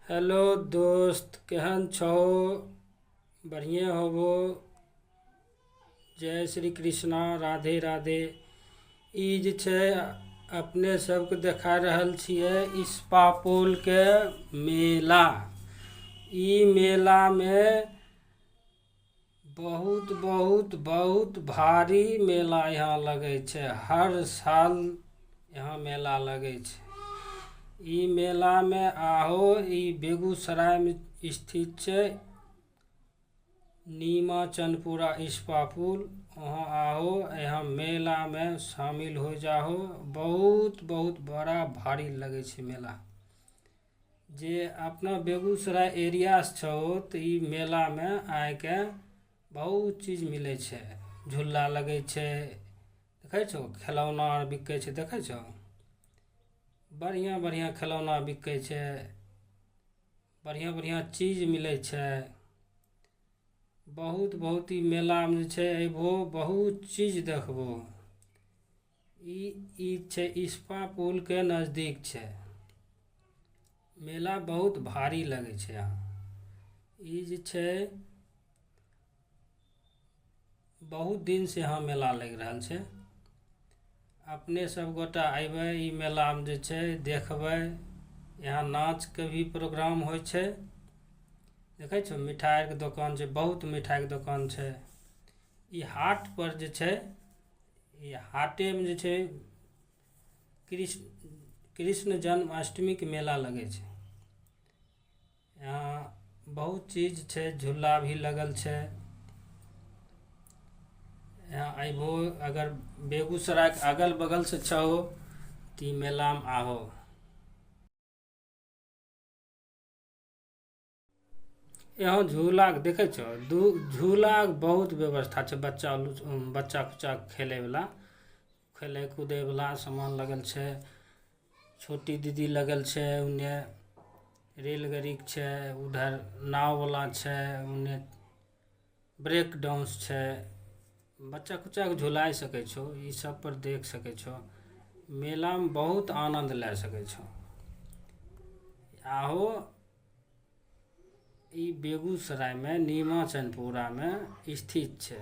Hello दोस्त, केहन छौ? बढ़िए होबो। जय श्री कृष्णा, राधे राधे। ई जे छै अपने सबके देखा रहल छियै इस्पापुल के मेला। ई मेला में बहुत बहुत बहुत भारी मेला यहाँ लगै छै। हर साल यहाँ मेला लगै छै। ई मेला में आहो। ई बेगूसराय में स्थित छै। नीमा चंदपुरा इस्पापुल, वहाँ आओ। यहाँ मेला में शामिल हो जाओ। बहुत बहुत बड़ा भारी लगे छै मेला। जे अपना बेगूसराय एरिया से छहो तो ई मेला में आके बहुत चीज मिले छै। झूला लगे छै, देखे छो। खिलौना आर बिकै छै, देखे छो। बढ़िया बढ़िया खिलौना बिकै छै। बढ़िया बढ़िया चीज मिले छै। बहुत बहुत ई मेला में जे छै अयबो, बहुत चीज देखबो। ई छै इस्पापुल के नजदीक छै। मेला बहुत भारी लगे छै यहाँ। ई जे छै बहुत दिन से यहाँ मेला लग रहल छै। अपने सब गोटा अयबै ई मेला में जे छै देखबै। यहाँ नाच के भी प्रोग्राम होइ छै। देखे छो मिठाई के दुकान छै, बहुत मिठाई के दुकान छै। ई हाट पर जे छै, ई हाटे में जे छै कृष्ण जन्माष्टमी के मेला लगे छै। यहाँ बहुत चीज छै, झूला भी लगल छै। यहाँ अयबो, अगर बेगूसराय के अगल बगल से छहो तो ई मेला में आहो। यहाँ झूला के देखे छो, झूला के बहुत व्यवस्था छै। बच्चा कुच्चा खेले वाला, खेले कूदे वाला सामान लगल छै। छोटी दीदी लगल छै उन्ने। रेलगाड़ी के छै उधर, नाव वाला छै उन्ने। ब्रेक डांस छै। बच्चा कुच्चा के झुलाय सकै छो। ई सब पर देख सकै छो। मेला में बहुत आनंद ले सकै छो। आहो। ई बेगूसराय में नीमा चंदपुरा में स्थित छै।